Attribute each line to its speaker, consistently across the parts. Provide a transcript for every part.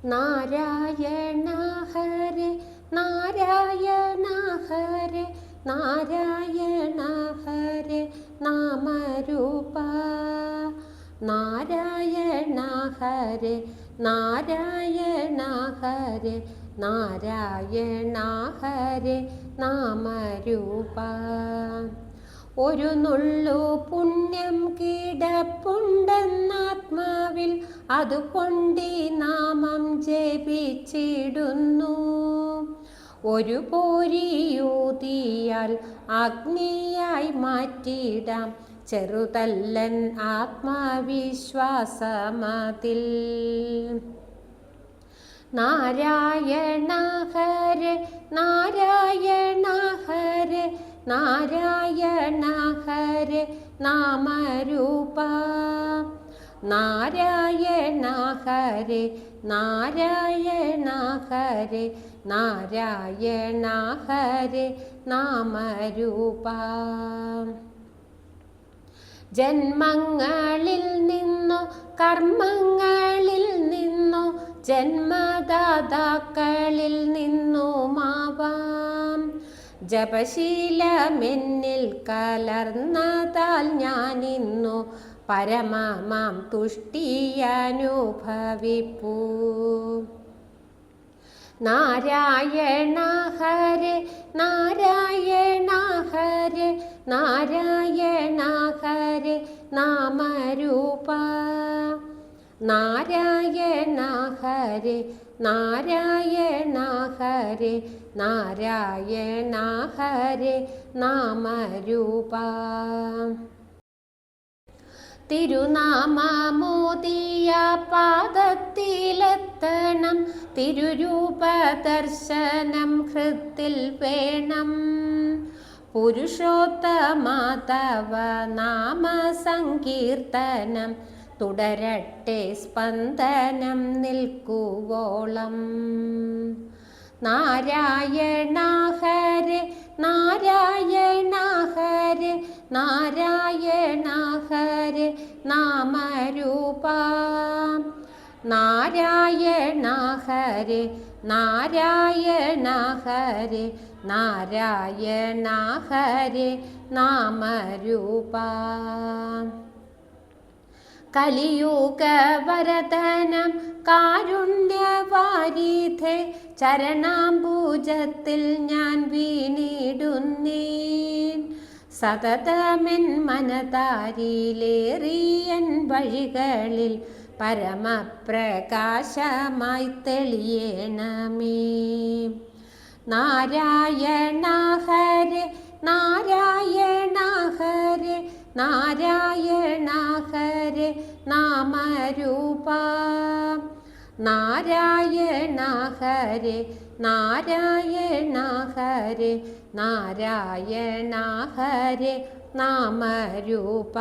Speaker 1: നാരായണ ഹരേ നാരായണ ഹരേ നാരായണ ഹരേ നാമരൂപ നാരായണ ഹരേ നാരായണ ഹരേ നാരായണ ഹരേ നാമരൂപ ഒരു നുള്ളു പുണ്യം കിടപ്പുണ്ടെന്നാത്മാവിൽ അതുകൊണ്ടീ നാമം ജപിച്ചിടുന്നു. ഒരു പോരിയൂതിയാൽ അഗ്നിയായി മാറ്റിടാം ചെറുതല്ലൻ ആത്മവിശ്വാസമതിൽ. നാരായണ ഹരേ നാരായണ ഹരേ നാരായണ ഹരേ നാമരൂപ നാരായണ ഹരേ നാരായണ ഹരേ നാരായണ ഹരേ നാമരൂപ. ജന്മങ്ങളിൽ നിന്നോ കർമ്മങ്ങളിൽ നിന്നോ ജന്മദാതാക്കളിൽ നിന്നുമാവാം ജപശീലമെന്നിൽ കലർന്നതാൽ ഞാനിന്നു പരമമാം തുഷ്ടിയനുഭവിപ്പൂ. നാരായണ ഹരേ നാരായണ ഹരേ നാരായണ ഹരേ നാമരൂപ നാരായണ ഹരേ നാരായണ ഹരേ നാരായണ ഹരേ നാമരൂപ. തിരുനാമമോദിയ പാദത്തിലെത്തണം തിരുരൂപ ദർശനം ഹൃത്തിൽ വേണം. പുരുഷോത്തമതവ നാമസങ്കീർത്തനം തുടരട്ടെ സ്പന്ദനം നിൽക്കുവോളം. നാരായണ ഹരേ നാരായണ ഹരേ നാരായണ ഹരേ നാമരൂപ നാരായണ ഹരേ നാരായണ ഹരേ നാരായണ ഹരേ നാമരൂപ. കലിയുഗവരദനം കാരുണ്യവാരിധേ ചരണാംബുജത്തിൽ ഞാൻ വീണിടുന്നേൻ. സതതമെൻ മനതാരിലേറിയൻ വഴികളിൽ പരമപ്രകാശമായി തെളിയണമേ. നാരായണ ഹരേ നാരായണ ഹരേ നാരായണ ഹരേ നാമരൂപ നാരായണ ഹരേ നാരായണ ഹരേ നാരായണ ഹരേ നാമരൂപ.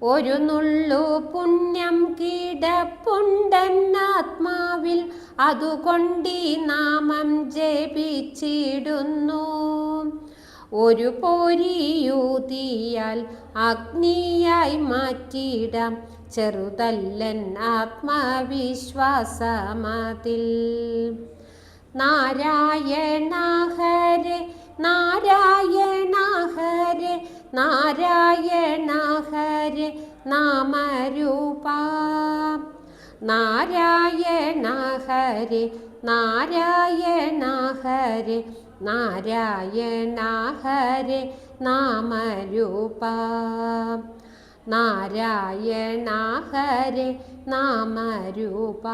Speaker 1: ഒരു നുള്ളു പുണ്യം കിടപ്പുണ്ടെന്നാത്മാവിൽ അതുകൊണ്ടീ നാമം ജപിച്ചിടുന്നു. ഒരു പോരിയൂതിയാൽ അഗ്നിയായി മാറ്റിടാം ചെറുതല്ലൻ ആത്മവിശ്വാസമതിൽ. നാരായണ ഹരേ നാരായണ ഹരേ നാരായണ ഹരേ നാമരൂപ നാരായണ ഹരേ നാരായണ ഹരേ നാരായണ ഹരേ നാമരൂപ നാരായണ ഹരേ നാമരൂപ.